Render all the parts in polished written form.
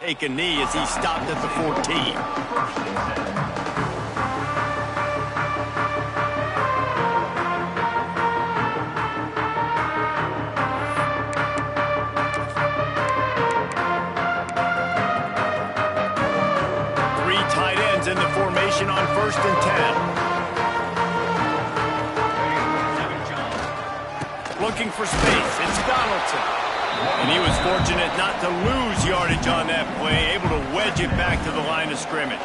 take a knee as he stopped at the 14. In the formation on 1st and 10. Looking for space. It's Donaldson. And he was fortunate not to lose yardage on that play, able to wedge it back to the line of scrimmage.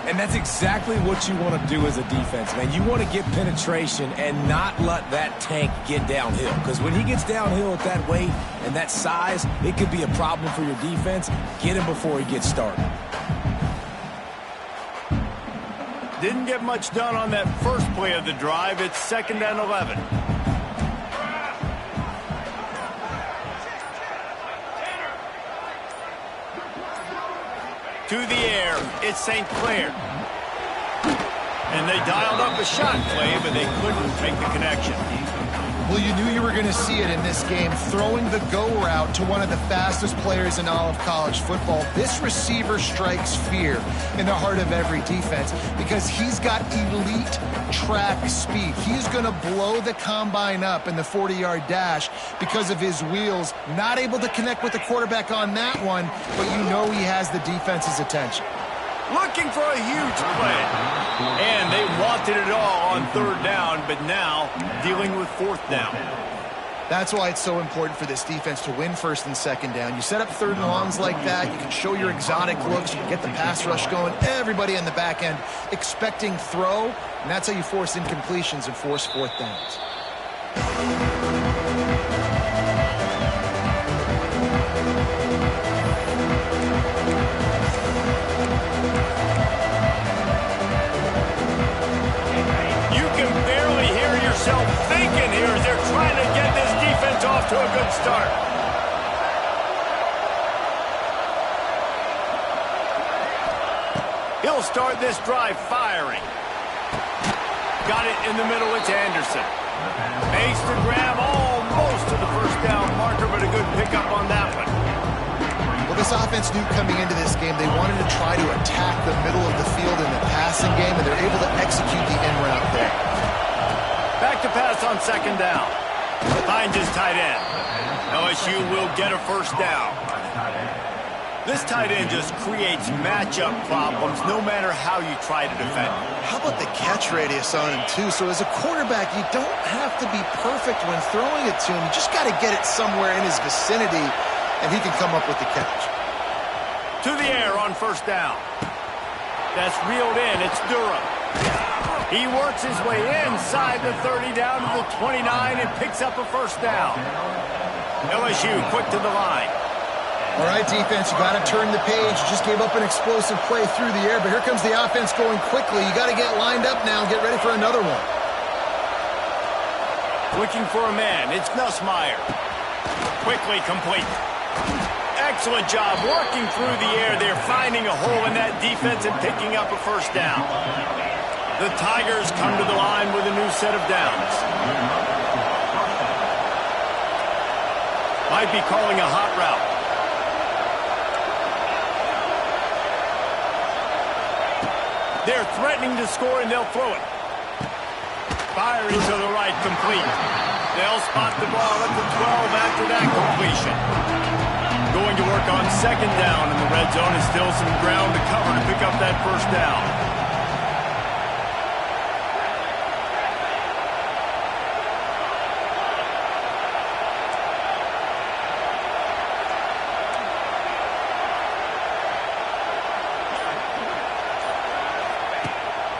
And that's exactly what you want to do as a defense, man. You want to get penetration and not let that tank get downhill. Because when he gets downhill at that weight and that size, it could be a problem for your defense. Get him before he gets started. Didn't get much done on that first play of the drive. It's 2nd and 11. To the air, it's St. Clair. And they dialed up a shot play, but they couldn't make the connection. Well, you knew you were going to see it in this game, throwing the go route to one of the fastest players in all of college football. This receiver strikes fear in the heart of every defense because he's got elite track speed. He's going to blow the combine up in the 40-yard dash because of his wheels. Not able to connect with the quarterback on that one, but you know he has the defense's attention. Looking for a huge play. And they wanted it all on 3rd down, but now dealing with 4th down. That's why it's so important for this defense to win 1st and 2nd down. You set up 3rd and longs like that. You can show your exotic looks. You can get the pass rush going. Everybody in the back end expecting throw, and that's how you force incompletions and force 4th downs. Thinking here as they're trying to get this defense off to a good start. He'll start this drive firing. Got it in the middle. It's Anderson. Makes the grab almost to the 1st down marker, but a good pickup on that one. Well, this offense knew coming into this game they wanted to try to attack the middle of the field in the passing game, and they're able to execute the in route there. Back to pass on 2nd down. Finds his tight end. LSU will get a 1st down. This tight end just creates matchup problems no matter how you try to defend. How about the catch radius on him, too? So as a quarterback, you don't have to be perfect when throwing it to him. You just got to get it somewhere in his vicinity, and he can come up with the catch. To the air on 1st down. That's reeled in. It's Durham. He works his way inside the 30 down to the 29 and picks up a 1st down. LSU quick to the line. All right, defense, you got to turn the page. You just gave up an explosive play through the air, but here comes the offense going quickly. You got to get lined up now and get ready for another one. Looking for a man. It's Nussmeier. Quickly complete. Excellent job working through the air. They're finding a hole in that defense and picking up a 1st down. The Tigers come to the line with a new set of downs. Might be calling a hot route. They're threatening to score, and they'll throw it. Firing to the right, complete. They'll spot the ball at the 12 after that completion. Going to work on 2nd down, and the red zone is still some ground to cover to pick up that 1st down.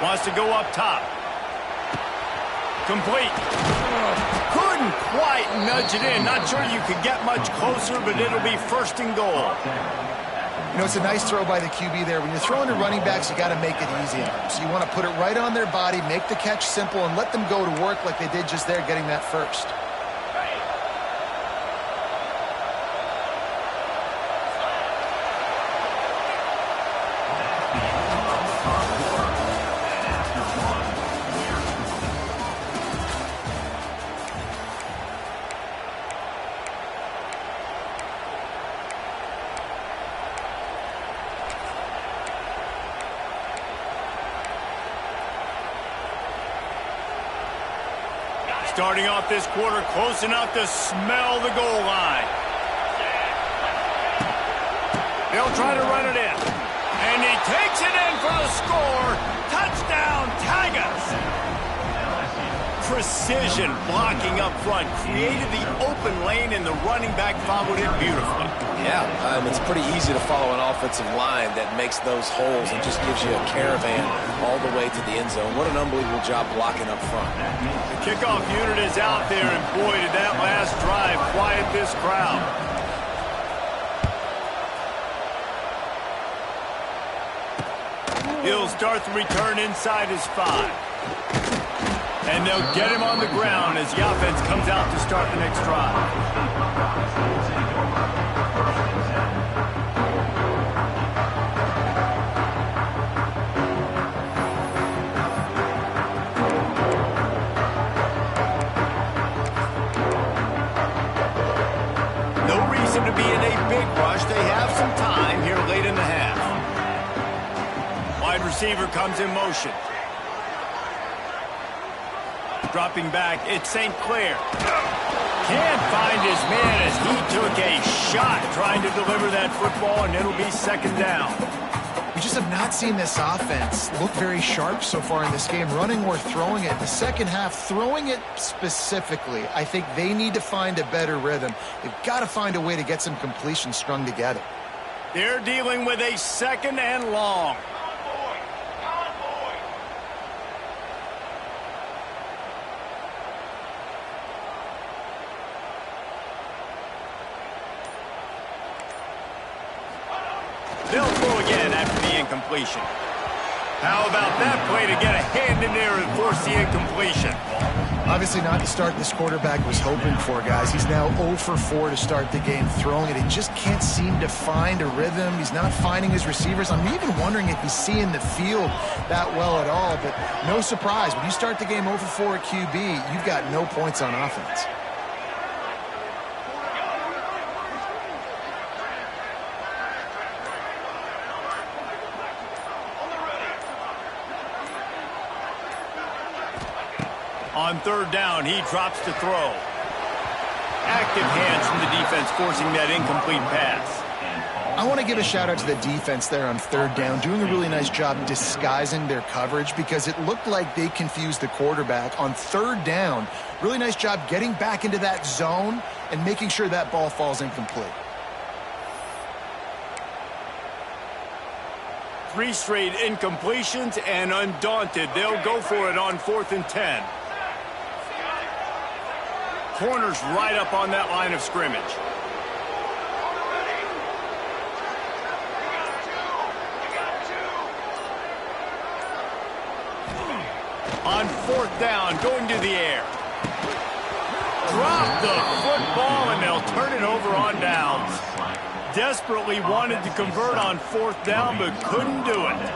Wants to go up top. Complete. Couldn't quite nudge it in. Not sure you could get much closer, but it'll be 1st and goal. You know, it's a nice throw by the QB there. When you're throwing to running backs, you got to make it easy on them. So you want to put it right on their body, make the catch simple, and let them go to work like they did just there, getting that 1st. Starting off this quarter close enough to smell the goal line. They'll try to run it in. And he takes it in for the score. Touchdown, Tigers! Precision blocking up front created the open lane, and the running back followed it beautifully. Yeah, it's pretty easy to follow an offensive line that makes those holes and just gives you a caravan all the way to the end zone. What an unbelievable job blocking up front. The kickoff unit is out there, and boy, did that last drive quiet this crowd. He'll start the return inside his 5. And they'll get him on the ground as the offense comes out to start the next drive. No reason to be in a big rush. They have some time here late in the half. Wide receiver comes in motion. Dropping back, it's St. Clair. Can't find his man as he took a shot trying to deliver that football, and it'll be second down. We just have not seen this offense look very sharp so far in this game, running or throwing it. The second half, throwing it specifically, I think they need to find a better rhythm. They've got to find a way to get some completions strung together. They're dealing with a second and long. They'll throw again after the incompletion. How about that play to get a hand in there and force the incompletion? Obviously not the start this quarterback was hoping for, guys. He's now 0 for 4 to start the game throwing it. He just can't seem to find a rhythm. He's not finding his receivers. I'm even wondering if he's seeing the field that well at all, but no surprise. When you start the game 0 for 4 at QB, you've got no points on offense. On third down, he drops to throw. Active hands from the defense forcing that incomplete pass. I want to give a shout out to the defense there on third down, doing a really nice job disguising their coverage because it looked like they confused the quarterback on third down. Really nice job getting back into that zone and making sure that ball falls incomplete. 3 straight incompletions, and undaunted, they'll go for it on 4th and 10. Corners right up on that line of scrimmage. On 4th down, going to the air. Drop the football, and they'll turn it over on downs. Desperately wanted to convert on 4th down, but couldn't do it.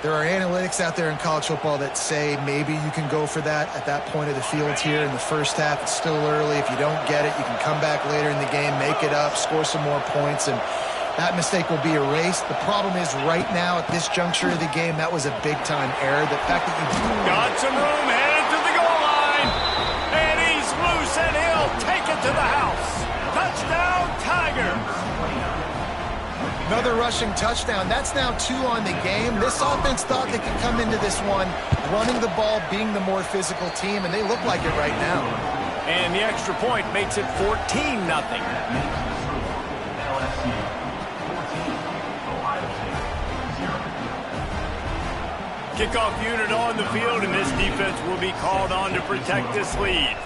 There are analytics out there in college football that say maybe you can go for that at that point of the field here in the first half. It's still early. If you don't get it, you can come back later in the game, make it up, score some more points, and that mistake will be erased. The problem is right now at this juncture of the game, that was a big-time error. The fact that you got some room, headed to the goal line, and he's loose, and he'll take it to the house. Touchdown, Tigers. Another rushing touchdown. That's now 2 on the game. This offense thought they could come into this one running the ball, being the more physical team, and they look like it right now. And the extra point makes it 14-0. Kickoff unit on the field, and this defense will be called on to protect this lead.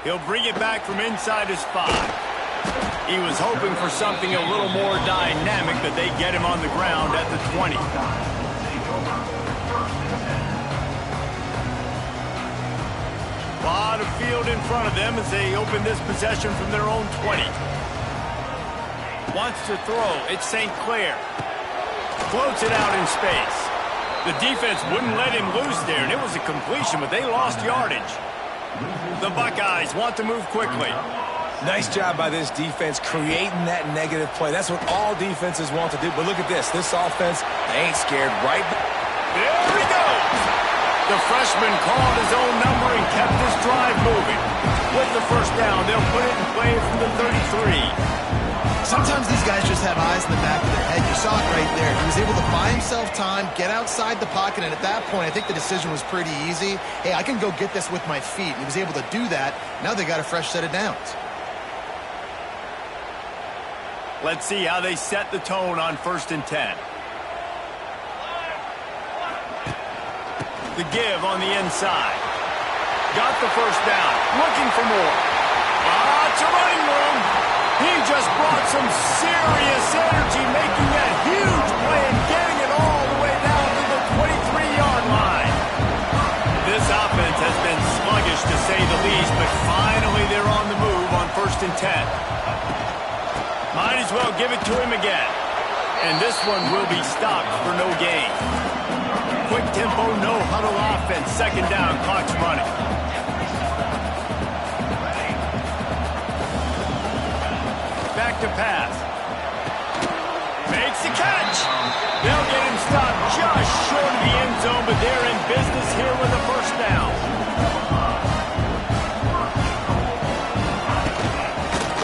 He'll bring it back from inside his 5. He was hoping for something a little more dynamic, but they get him on the ground at the 20. A lot of field in front of them as they open this possession from their own 20. Wants to throw. It's St. Clair. Floats it out in space. The defense wouldn't let him loose there, and it was a completion, but they lost yardage. The Buckeyes want to move quickly. Nice job by this defense creating that negative play. That's what all defenses want to do. But look at this. This offense, they ain't scared. Right. There we go. The freshman called his own number and kept his drive moving. With the first down, they'll put it in play from the 33. Sometimes these guys just have eyes in the back of their head. You saw it right there. He was able to buy himself time, get outside the pocket, and at that point, I think the decision was pretty easy. Hey, I can go get this with my feet. And he was able to do that. Now they got a fresh set of downs. Let's see how they set the tone on 1st and 10. The give on the inside. Got the first down. Looking for more. Lots of running room. He just brought some serious energy, making that huge play and getting it all the way down to the 23-yard line. This offense has been sluggish to say the least, but finally they're on the move on 1st and 10. Might as well give it to him again. And this one will be stopped for no gain. Quick tempo, no huddle offense. 2nd down, clock's running. Back to pass. Makes the catch. They'll get him stopped just short of the end zone, but they're in business here with a first down.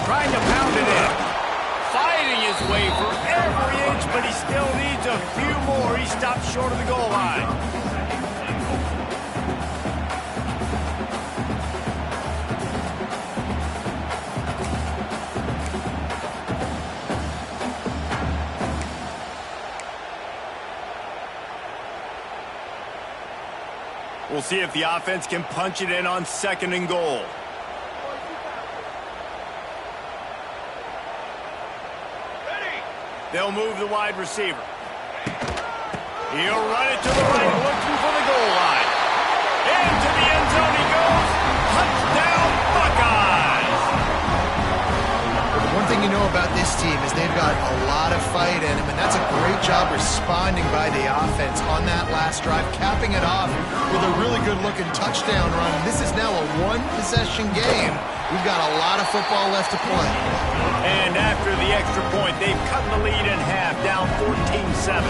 Trying to pound it in. Fighting his way for every inch, but he still needs a few more. He stopped short of the goal line. We'll see if the offense can punch it in on 2nd and goal. They'll move the wide receiver. He'll run it to the right, looking for the goal line. Into the end zone he goes. Touchdown, Buckeyes! One thing you know about this team is they've got a lot of fight in them, and that's a great job responding by the offense on that last drive, capping it off with a really good-looking touchdown run. This is now a one-possession game. We've got a lot of football left to play. And after the extra point, they've cut the lead in half, down 14-7.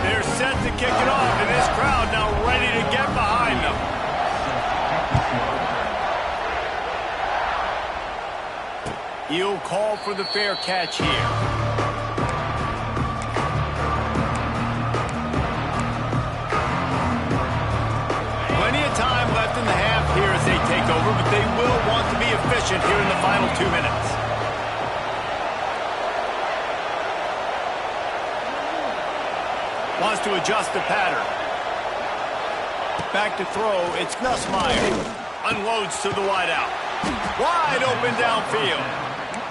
They're set to kick it off, and this crowd now ready to get behind them. He'll call for the fair catch here. Plenty of time left in the half here as they take over, but they will want to be efficient here in the final 2 minutes. Wants to adjust the pattern. Back to throw, it's Nussmeier. Unloads to the wideout. Wide open downfield.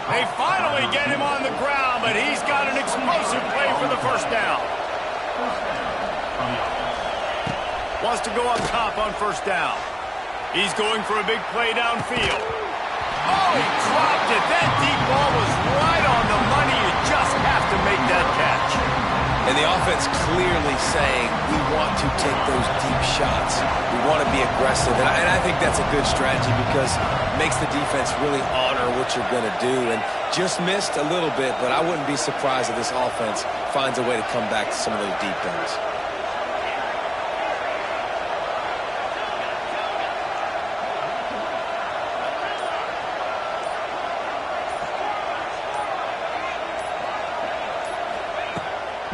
They finally get him on the ground, but he's got an explosive play for the first down. Wants to go up top on 1st down. He's going for a big play downfield. Oh, he dropped it. That deep ball was right on the money. You just have to make that catch. And the offense clearly saying, we want to take those deep shots. We want to be aggressive. And I think that's a good strategy because it makes the defense really honor what you're going to do. And just missed a little bit, but I wouldn't be surprised if this offense finds a way to come back to some of those deep ones.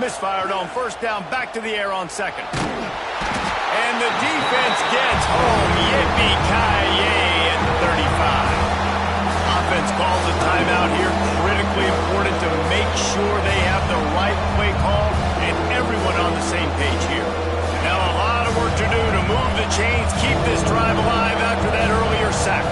Misfired on 1st down, back to the air on 2nd. And the defense gets home. Yippee-ki-yay at the 35. Offense calls a timeout here. Critically important to make sure they have the right play call and everyone on the same page here. Now a lot of work to do to move the chains, keep this drive alive after that earlier sack.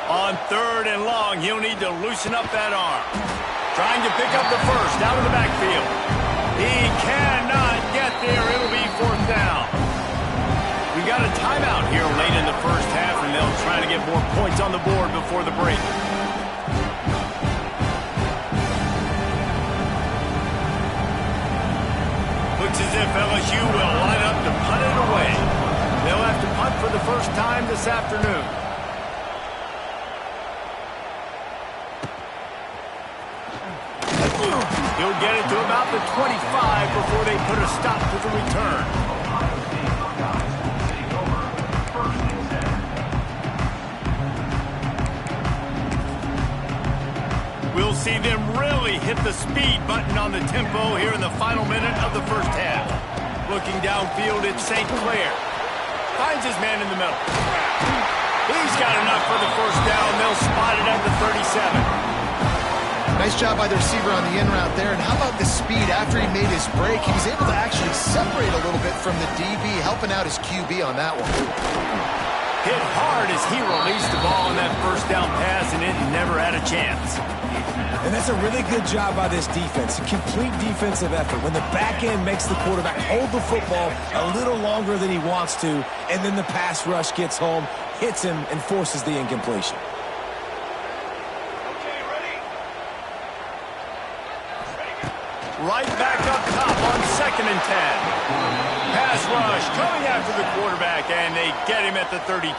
On 3rd and long, he'll need to loosen up that arm. Trying to pick up the first out of the backfield. He cannot get there. It'll be 4th down. We got a timeout here late in the first half, and they'll try to get more points on the board before the break. Looks as if LSU will line up to punt it away. They'll have to punt for the first time this afternoon. He'll get it to about the 25 before they put a stop to the return. We'll see them really hit the speed button on the tempo here in the final minute of the first half. Looking downfield, it's St. Clair. Finds his man in the middle. He's got enough for the first down. They'll spot it at the 37. Nice job by the receiver on the in route there. And how about the speed after he made his break? He was able to actually separate a little bit from the DB, helping out his QB on that one. Hit hard as he released the ball on that first down pass, and it never had a chance. And that's a really good job by this defense. A complete defensive effort. When the back end makes the quarterback hold the football a little longer than he wants to, and then the pass rush gets home, hits him, and forces the incompletion. Right back up top on 2nd and 10. Pass rush coming after the quarterback, and they get him at the 32.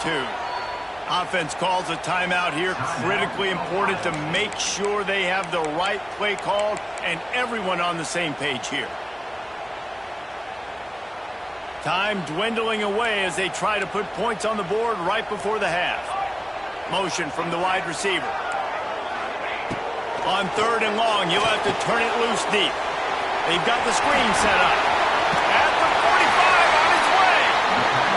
Offense calls a timeout here. Critically important to make sure they have the right play called and everyone on the same page here. Time dwindling away as they try to put points on the board right before the half. Motion from the wide receiver. On 3rd and long, you'll have to turn it loose deep. They've got the screen set up. At the 45 on his way.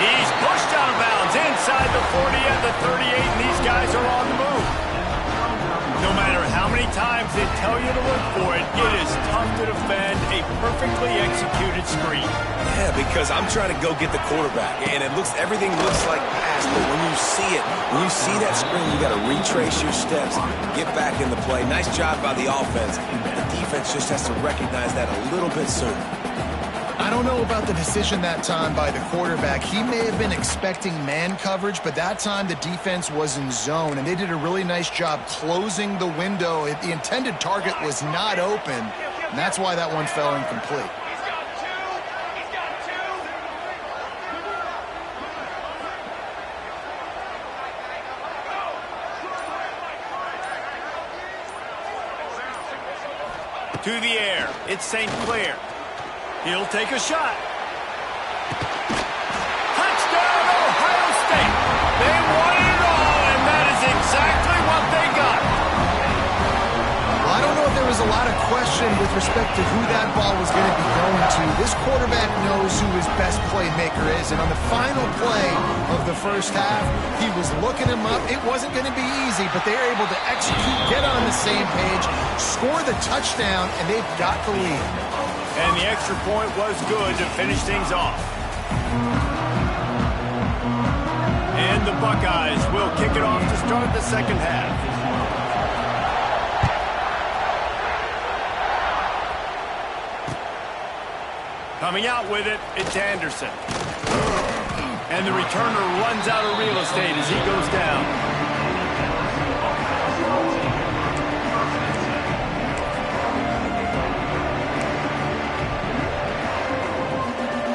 He's pushed out of bounds inside the 40 at the 38, and these guys are on the move. No matter how many times they tell you to look for it, it is tough to defend a perfectly executed screen. Yeah, because I'm trying to go get the quarterback, and everything looks like pass, but when you see that screen, you got to retrace your steps, get back in the play. Nice job by the offense. The defense just has to recognize that a little bit sooner. I don't know about the decision that time by the quarterback. He may have been expecting man coverage, but that time the defense was in zone, and they did a really nice job closing the window. The intended target was not open, and that's why that one fell incomplete. To the air, it's St. Clair. He'll take a shot. Touchdown, Ohio State. They won it all, and that is exactly what they got. Well, I don't know if there was a lot of question with respect to who that ball was going to be going to. This quarterback knows who his best playmaker is, and on the final play of the first half, he was looking him up. It wasn't going to be easy, but they were able to execute, get on the same page, score the touchdown, and they've got the lead. And the extra point was good to finish things off. And the Buckeyes will kick it off to start the second half. Coming out with it, it's Anderson. And the returner runs out of real estate as he goes down.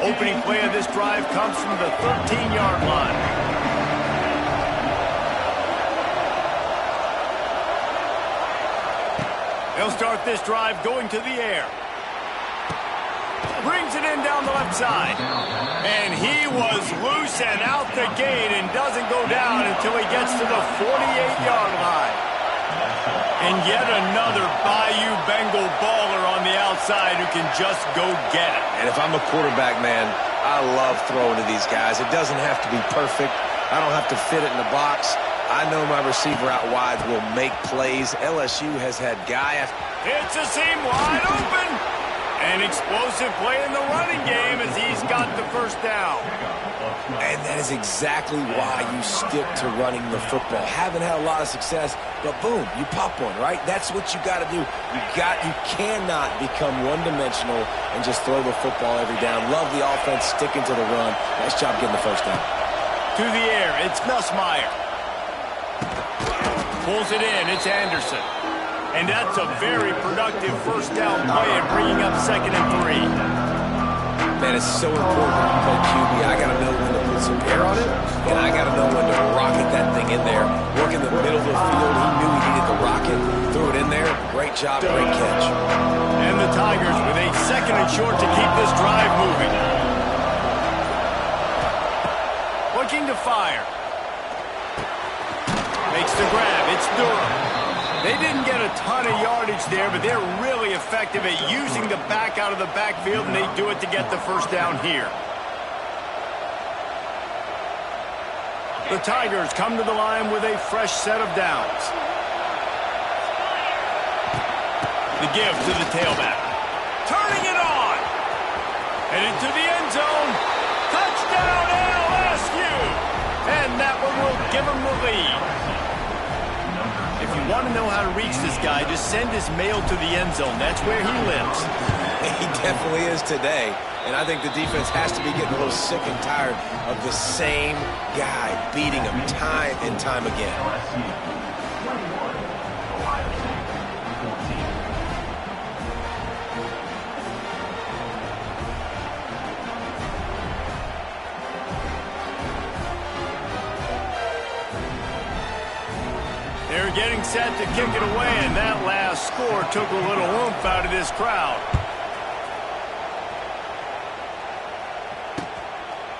Opening play of this drive comes from the 13-yard line. They'll start this drive going to the air. Brings it in down the left side. And he was loose and out the gate and doesn't go down until he gets to the 48-yard line. And yet another Bayou Bengal baller on the outside who can just go get it. And if I'm a quarterback, man, I love throwing to these guys. It doesn't have to be perfect. I don't have to fit it in the box. I know my receiver out wide will make plays. LSU has had guy after... It's a seam wide open. An explosive play in the running game as he's got the first down. And that is exactly why you stick to running the football. Haven't had a lot of success, but boom, you pop one, right? That's what you got to do. You cannot become one-dimensional and just throw the football every down. Love the offense sticking to the run. Nice job getting the first down. To the air, it's Nussmeier. Pulls it in, it's Anderson. And that's a very productive first down play and bringing up 2nd and 3. that is so important when you play QB. I got to know when to put some air on it, and I got to know when to rocket that thing in there. Work in the middle of the field. He knew he needed the rocket. Threw it in there. Great job, great catch. And the Tigers with a 2nd and short to keep this drive moving. Looking to fire. Makes the grab. It's Durham. They didn't get a ton of yardage there, but they're really effective at using the back out of the backfield, and they do it to get the first down here. The Tigers come to the line with a fresh set of downs. The give to the tailback. Turning it on. Headed to the end zone. Touchdown, LSU! And that one will give them the lead. If you want to know how to reach this guy, just send his mail to the end zone. That's where he lives. He definitely is today. And I think the defense has to be getting a little sick and tired of the same guy beating him time and time again. They're getting set to kick it away, and that last score took a little oomph out of this crowd.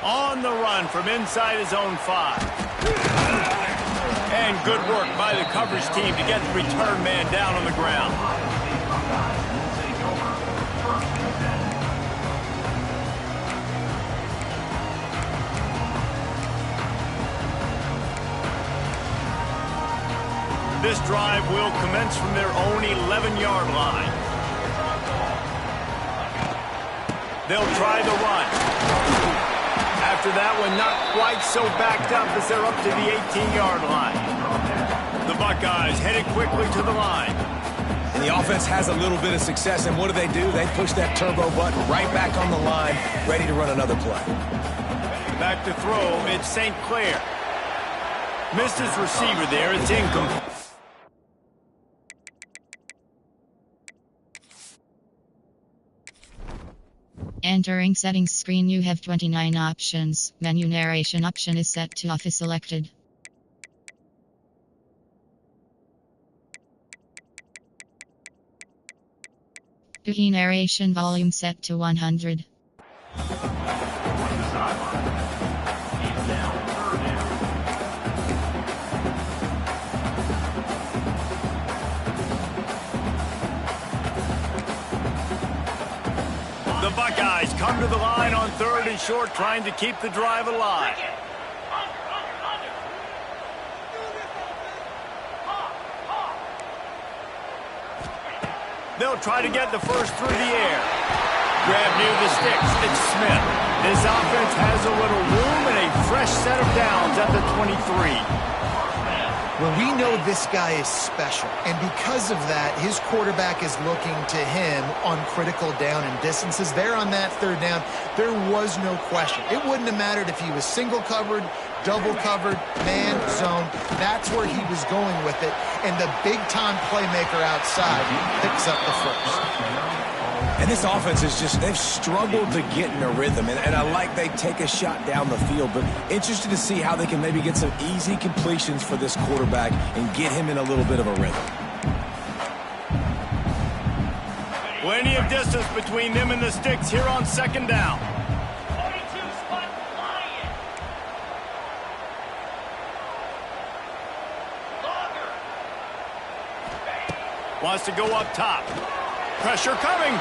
On the run from inside his own 5. And good work by the coverage team to get the return man down on the ground. This drive will commence from their own 11-yard line. They'll try the run. After that one, not quite so backed up as they're up to the 18-yard line. The Buckeyes headed quickly to the line. And the offense has a little bit of success, and what do? They push that turbo button right back on the line, ready to run another play. Back to throw, it's St. Clair. Missed his receiver there, it's incomplete. Entering settings screen, you have 29 options. Menu narration option is set to off is selected. Key narration volume set to 100. The Buckeyes come to the line on 3rd and short, trying to keep the drive alive. They'll try to get the first through the air. Grab near the sticks. It's Smith. This offense has a little room and a fresh set of downs at the 23. Well, we know this guy is special, and because of that, his quarterback is looking to him on critical down and distances. There on that 3rd down, there was no question. It wouldn't have mattered if he was single covered, double covered, man, zone. That's where he was going with it, and the big-time playmaker outside picks up the first. And this offense is just, they've struggled to get in a rhythm. And I like they take a shot down the field, but interested to see how they can maybe get some easy completions for this quarterback and get him in a little bit of a rhythm. Plenty of distance between them and the sticks here on 2nd down. Wants to go up top. Pressure coming.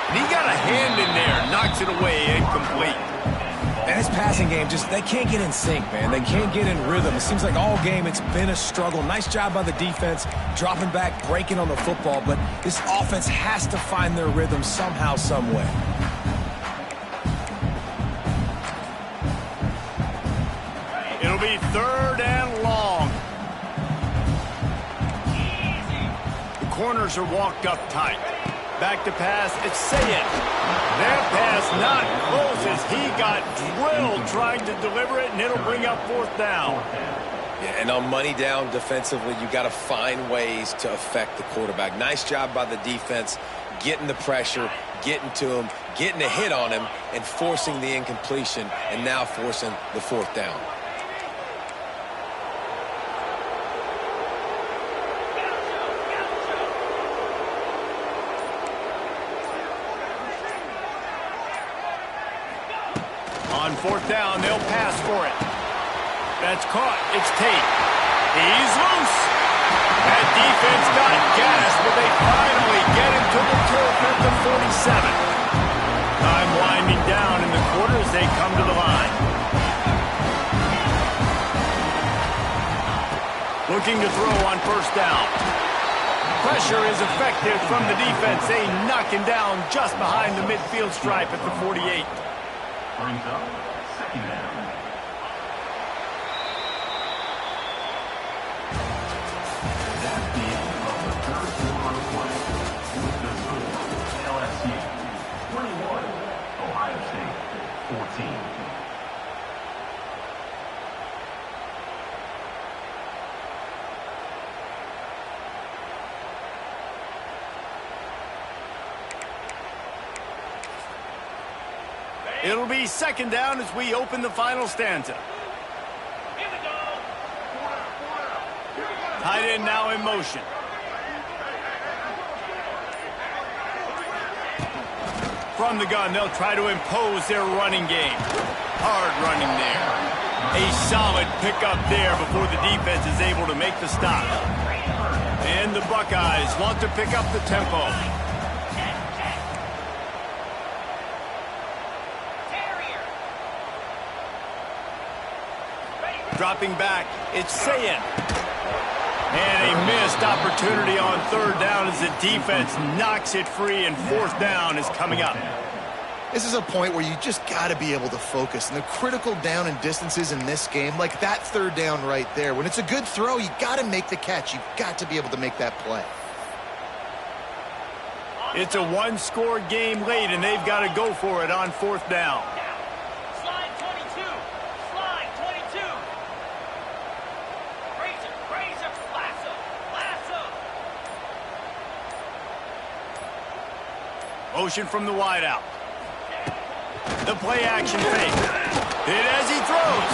And he got a hand in there. Knocks it away. Incomplete. And his passing game, just, they can't get in sync, man. They can't get in rhythm. It seems like all game it's been a struggle. Nice job by the defense, dropping back, breaking on the football. But this offense has to find their rhythm somehow, some way. It'll be 3rd and long. The corners are walked up tight. Back to pass, it's Sayed. That pass not close as he got drilled trying to deliver it, and it'll bring up 4th down. Yeah, and on money down defensively, you got to find ways to affect the quarterback. Nice job by the defense, getting the pressure, getting to him, getting a hit on him, and forcing the incompletion, and now forcing the 4th down. On 4th down, they'll pass for it. That's caught. It's Tate. He's loose. That defense got gas, but they finally get him to the turf at the 47. Time winding down in the quarter as they come to the line. Looking to throw on 1st down. Pressure is effective from the defense. They knock him down just behind the midfield stripe at the 48. Brings up 2nd down. That's the end of the 3rd quarter of play. With the score, LSU 21, Ohio State 14. It'll be 2nd down as we open the final stanza. Tight end now in motion. From the gun, they'll try to impose their running game. Hard running there. A solid pickup there before the defense is able to make the stop. And the Buckeyes want to pick up the tempo. Dropping back, it's Sayin. And a missed opportunity on 3rd down as the defense knocks it free, and 4th down is coming up. This is a point where you just got to be able to focus. And the critical down and distances in this game, like that 3rd down right there, when it's a good throw, you got to make the catch. You've got to be able to make that play. It's a 1-score game late, and they've got to go for it on 4th down. Motion from the wideout. The play action fake. Hit as he throws.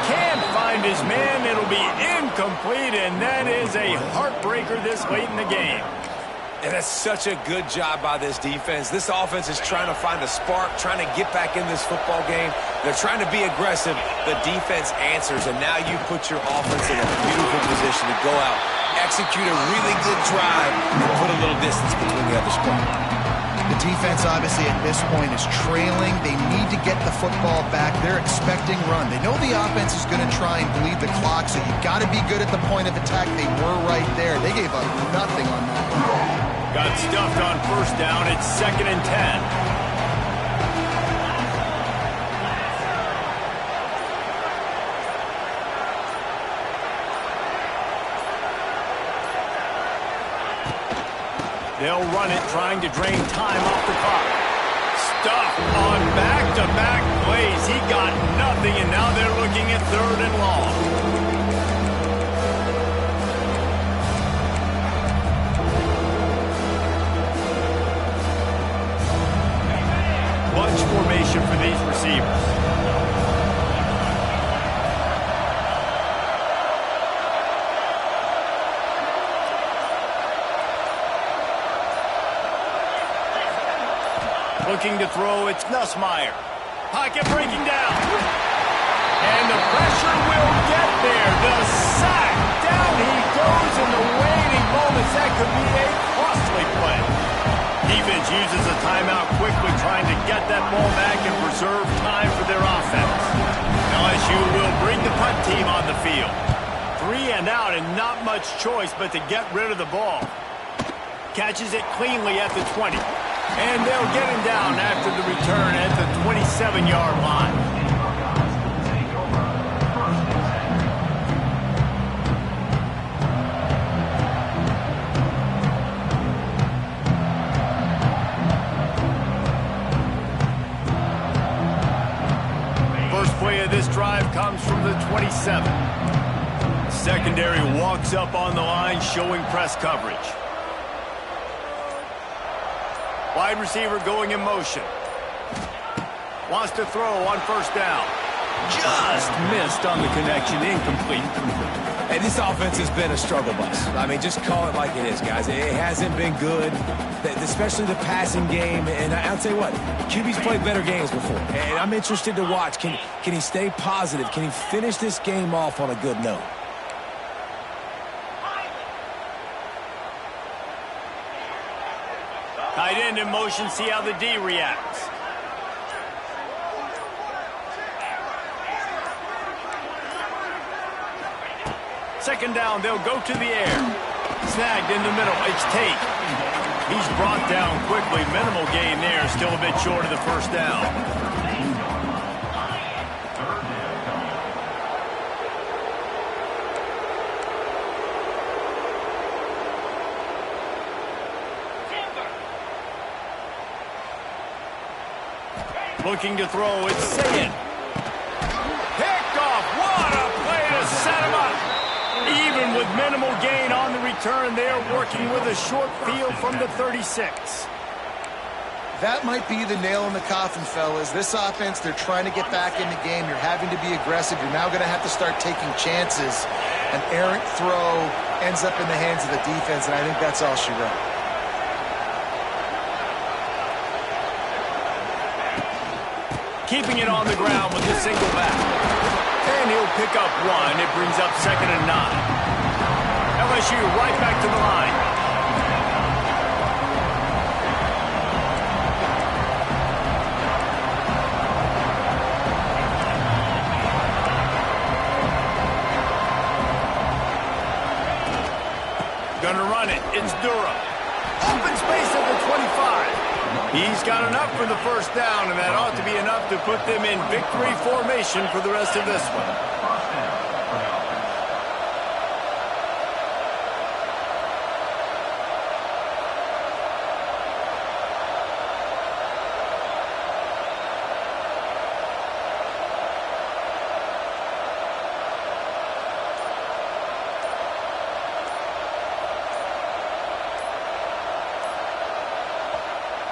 Can't find his man. It'll be incomplete, and that is a heartbreaker this late in the game. And that's such a good job by this defense. This offense is trying to find a spark, trying to get back in this football game. They're trying to be aggressive. The defense answers, and now you put your offense in a beautiful position to go out, execute a really good drive, and put a little distance between the other squad. The defense, obviously, at this point is trailing. They need to get the football back. They're expecting run. They know the offense is going to try and bleed the clock, so you got to be good at the point of attack. They were right there. They gave up nothing on that. Got stuffed on 1st down. It's 2nd and 10. They'll run it, trying to drain time off the clock. Stuff on back-to-back plays. He got nothing, and now they're looking at 3rd and long. Bunch formation for these receivers. Looking to throw, it's Nussmeier. Pocket breaking down. And the pressure will get there. The sack. Down he goes in the waiting moments. That could be a costly play. Defense uses a timeout quickly, trying to get that ball back and preserve time for their offense. LSU will bring the punt team on the field. 3 and out, and not much choice but to get rid of the ball. Catches it cleanly at the 20. And they'll get him down after the return at the 27-yard line. First play of this drive comes from the 27. Secondary walks up on the line, showing press coverage. Wide receiver going in motion. Wants to throw on first down. Just missed on the connection. Incomplete. Hey, this offense has been a struggle bus. I mean, just call it like it is, guys. It hasn't been good, especially the passing game. And I'll tell you what, QB's played better games before. And I'm interested to watch. Can he stay positive? Can he finish this game off on a good note? Tight end in motion, see how the D reacts. Second down, they'll go to the air. Snagged in the middle, it's Tate. He's brought down quickly. Minimal gain there, still a bit short of the first down. Looking to throw, it's Saying. Picked off, what a play to set him up. Even with minimal gain on the return, they're working with a short field from the 36. That might be the nail in the coffin, fellas. This offense, they're trying to get back in the game. You're having to be aggressive. You're now going to have to start taking chances. An errant throw ends up in the hands of the defense, and I think that's all she wrote. Keeping it on the ground with the single back. And he'll pick up one. It brings up 2nd and 9. LSU right back to the line. Gonna run it. It's Durham. Open space at the 25. He's got enough for the first down, and that ought to be enough to put them in victory formation for the rest of this one.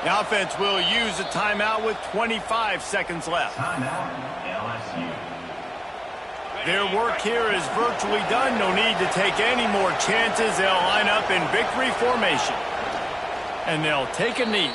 The offense will use a timeout with 25 seconds left. Timeout, LSU. Their work here is virtually done. No need to take any more chances. They'll line up in victory formation. And they'll take a knee.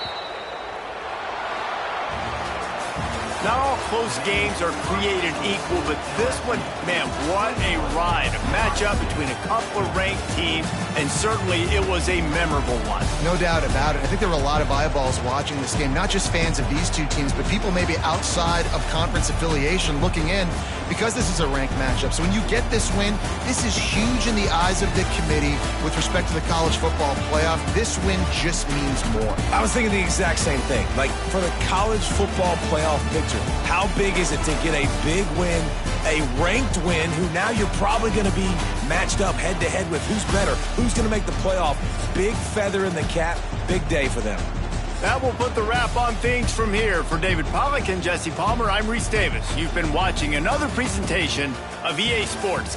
Not all close games are created equal, but this one, man, what a ride. A matchup between a couple of ranked teams, and certainly it was a memorable one. No doubt about it. I think there were a lot of eyeballs watching this game, not just fans of these two teams, but people maybe outside of conference affiliation looking in because this is a ranked matchup. So when you get this win, this is huge in the eyes of the committee with respect to the college football playoff. This win just means more. I was thinking the exact same thing. Like, for the college football playoff picture, how big is it to get a big win, a ranked win, who now you're probably going to be matched up head-to-head with who's better, who's going to make the playoff. Big feather in the cap, big day for them. That will put the wrap on things from here. For David Pollack and Jesse Palmer, I'm Reese Davis. You've been watching another presentation of EA Sports.